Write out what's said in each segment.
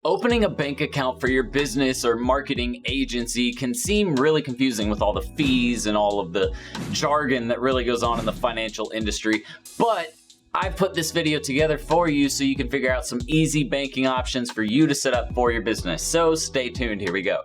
Opening a bank account for your business or marketing agency can seem really confusing with all the fees and all of the jargon that really goes on in the financial industry, but I've put this video together for you so you can figure out some easy banking options for you to set up for your business. So stay tuned, here we go.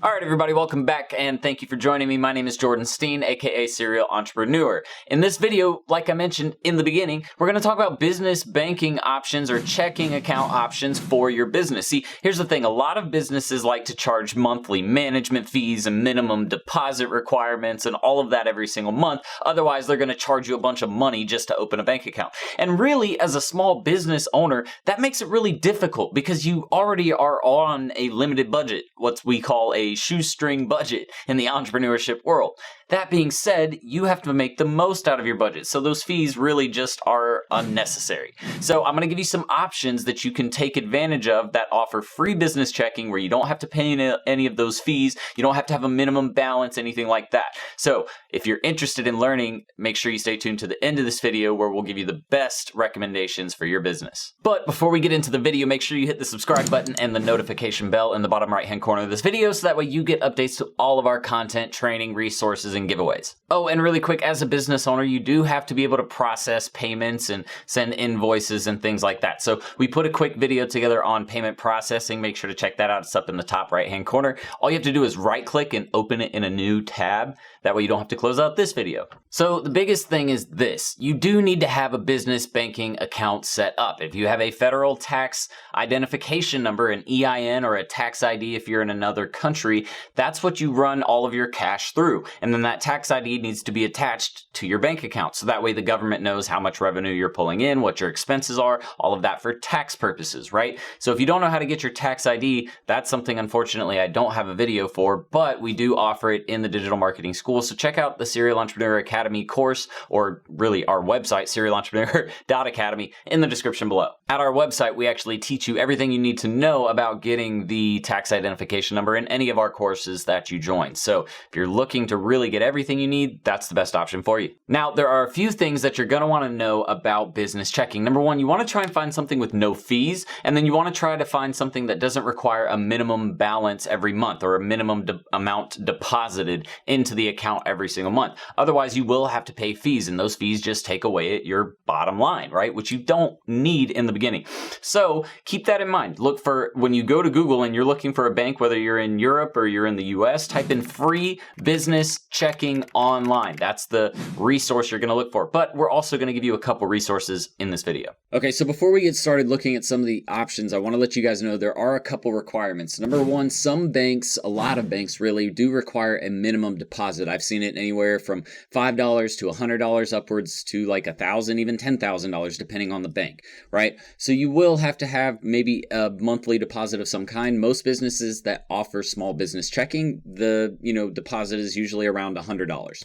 All right, everybody, welcome back and thank you for joining me. My name is Jordan Steen, aka Serial Entrepreneur. In this video, like I mentioned in the beginning, we're going to talk about business banking options or checking account options for your business. See, here's the thing. A lot of businesses like to charge monthly management fees and minimum deposit requirements and all of that every single month. Otherwise, they're going to charge you a bunch of money just to open a bank account. And really, as a small business owner, that makes it really difficult because you already are on a limited budget, what we call a shoestring budget in the entrepreneurship world. That being said, you have to make the most out of your budget, so those fees really just are unnecessary. So I'm going to give you some options that you can take advantage of that offer free business checking where you don't have to pay any of those fees, you don't have to have a minimum balance, anything like that. So if you're interested in learning, make sure you stay tuned to the end of this video where we'll give you the best recommendations for your business. But before we get into the video, make sure you hit the subscribe button and the notification bell in the bottom right hand corner of this video so that way you get updates to all of our content, training, resources, and giveaways. Oh, and really quick, as a business owner, you do have to be able to process payments and send invoices and things like that. So we put a quick video together on payment processing. Make sure to check that out. It's up in the top right-hand corner. All you have to do is right-click and open it in a new tab. That way you don't have to close out this video. So the biggest thing is this. You do need to have a business banking account set up. If you have a federal tax identification number, an EIN, or a tax ID if you're in another country, that's what you run all of your cash through. And then that tax ID needs to be attached to your bank account. So that way the government knows how much revenue you're pulling in, what your expenses are, all of that for tax purposes, right? So if you don't know how to get your tax ID, that's something unfortunately I don't have a video for, but we do offer it in the digital marketing school. So check out the Serial Entrepreneur Academy course, or really our website, serialentrepreneur.academy, in the description below. At our website, we actually teach you everything you need to know about getting the tax identification number in any of our courses that you join. So if you're looking to really get everything you need, that's the best option for you. Now, there are a few things that you're going to want to know about business checking. Number one, you want to try and find something with no fees, and then you want to try to find something that doesn't require a minimum balance every month or a minimum amount deposited into the account every single month. Otherwise, you will have to pay fees, and those fees just take away at your bottom line, right? Which you don't need in the beginning. So keep that in mind. Look for, when you go to Google and you're looking for a bank, whether you're in Europe or you're in the US, type in free business checking online. That's the resource you're going to look for. But we're also going to give you a couple resources in this video. Okay, so before we get started looking at some of the options, I want to let you guys know there are a couple requirements. Number one, some banks, a lot of banks really, do require a minimum deposit. I've seen it anywhere from $5 to $100 upwards to like $1,000, even $10,000, depending on the bank, right? So you will have to have maybe a monthly deposit of some kind. Most businesses that offer small business checking, the deposit is usually around $100.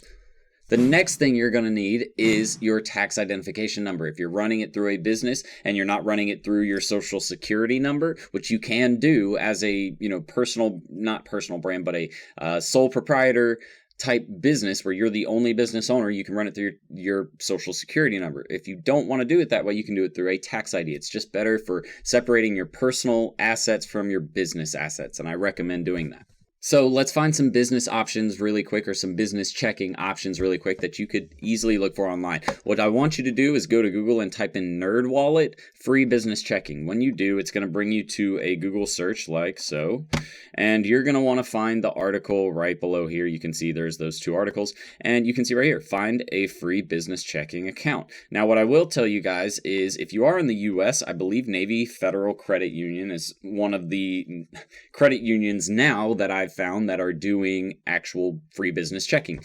The next thing you're going to need is your tax identification number. If you're running it through a business and you're not running it through your social security number, which you can do as a, not personal brand, but a sole proprietor type business where you're the only business owner, you can run it through your social security number. If you don't want to do it that way, you can do it through a tax ID. It's just better for separating your personal assets from your business assets, and I recommend doing that. So let's find some business options really quick, or some business checking options really quick that you could easily look for online. What I want you to do is go to Google and type in NerdWallet free business checking. When you do, it's going to bring you to a Google search like so, and you're going to want to find the article right below here. You can see there's those two articles, and you can see right here, find a free business checking account. Now, what I will tell you guys is if you are in the US, I believe Navy Federal Credit Union is one of the credit unions now that I've I've found that are doing actual free business checking.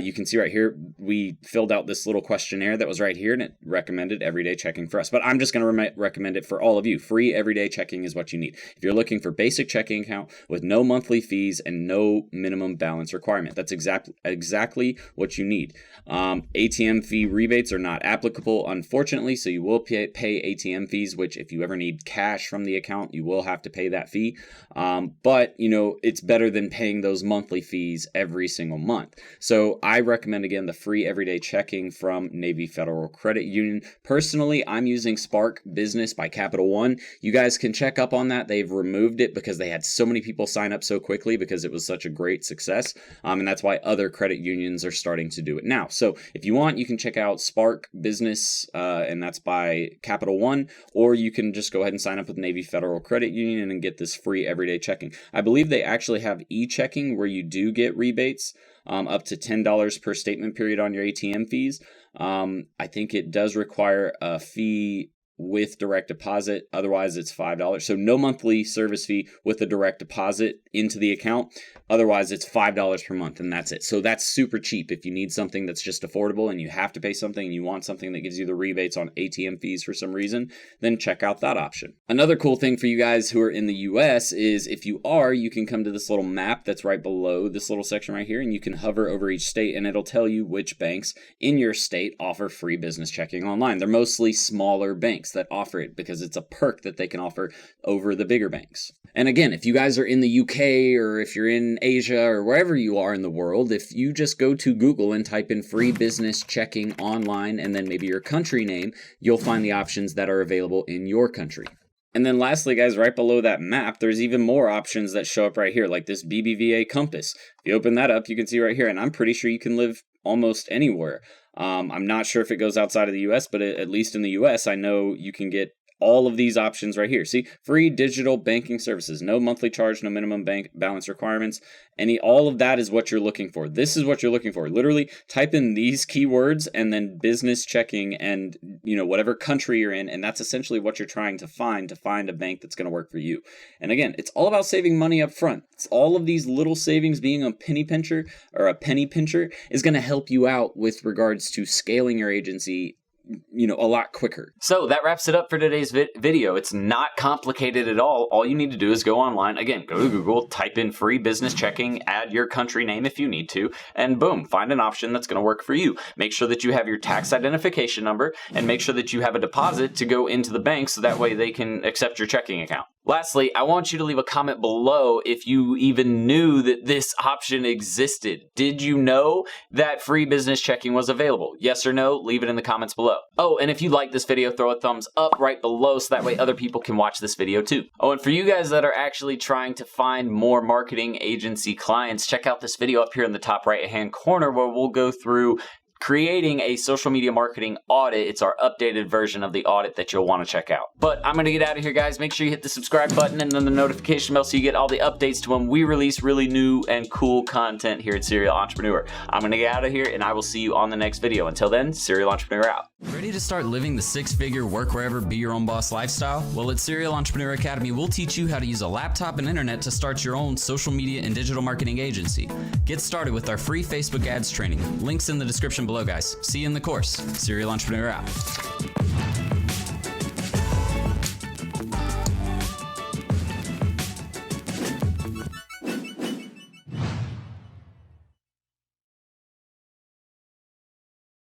You can see right here, we filled out this little questionnaire that was right here, and it recommended everyday checking for us. But I'm just going to recommend it for all of you. Free everyday checking is what you need. If you're looking for basic checking account with no monthly fees and no minimum balance requirement, that's exactly what you need. ATM fee rebates are not applicable, unfortunately, so you will pay ATM fees, which if you ever need cash from the account, you will have to pay that fee. But, you know, it's better than paying those monthly fees every single month. So I recommend, again, the free everyday checking from Navy Federal Credit Union. Personally, I'm using Spark Business by Capital One. You guys can check up on that. They've removed it because they had so many people sign up so quickly because it was such a great success. And that's why other credit unions are starting to do it now. So if you want, you can check out Spark Business, and that's by Capital One, or you can just go ahead and sign up with Navy Federal Credit Union and get this free everyday checking. I believe they actually have e-checking where you do get rebates up to $10 per statement period on your ATM fees. I think it does require a fee with direct deposit. Otherwise, it's $5. So no monthly service fee with a direct deposit into the account. Otherwise, it's $5 per month, and that's it. So that's super cheap. If you need something that's just affordable and you have to pay something and you want something that gives you the rebates on ATM fees for some reason, then check out that option. Another cool thing for you guys who are in the US is if you are, you can come to this little map that's right below this little section right here, and you can hover over each state and it'll tell you which banks in your state offer free business checking online. They're mostly smaller banks that offer it because it's a perk that they can offer over the bigger banks. And again, if you guys are in the UK or if you're in Asia or wherever you are in the world, if you just go to Google and type in free business checking online and then maybe your country name, you'll find the options that are available in your country. And then lastly, guys, right below that map, there's even more options that show up right here, like this BBVA Compass. If you open that up, you can see right here, and I'm pretty sure you can live almost anywhere. I'm not sure if it goes outside of the US, but at least in the US, I know you can get all of these options right here. See, free digital banking services, no monthly charge, no minimum bank balance requirements. All of that is what you're looking for. This is what you're looking for. Literally type in these keywords and then business checking and, you know, whatever country you're in. And that's essentially what you're trying to find a bank that's going to work for you. And again, it's all about saving money up front. It's all of these little savings. Being a penny pincher is going to help you out with regards to scaling your agency, you know, a lot quicker. So that wraps it up for today's video. It's not complicated at all. All you need to do is go online. Again, go to Google, type in free business checking, add your country name if you need to, and boom, find an option that's going to work for you. Make sure that you have your tax identification number and make sure that you have a deposit to go into the bank so that way they can accept your checking account. Lastly, I want you to leave a comment below if you even knew that this option existed. Did you know that free business checking was available? Yes or no? Leave it in the comments below. Oh, and if you like this video, throw a thumbs up right below so that way other people can watch this video too. Oh, and for you guys that are actually trying to find more marketing agency clients, check out this video up here in the top right-hand corner where we'll go through creating a social media marketing audit. It's our updated version of the audit that you'll want to check out. But I'm going to get out of here, guys. Make sure you hit the subscribe button and then the notification bell so you get all the updates to when we release really new and cool content here at Serial Entrepreneur. I'm going to get out of here and I will see you on the next video. Until then, Serial Entrepreneur out. Ready to start living the six-figure work wherever, be your own boss lifestyle? Well, at Serial Entrepreneur Academy, we'll teach you how to use a laptop and internet to start your own social media and digital marketing agency. Get started with our free Facebook ads training. Links in the description below, guys. See you in the course. Serial Entrepreneur out.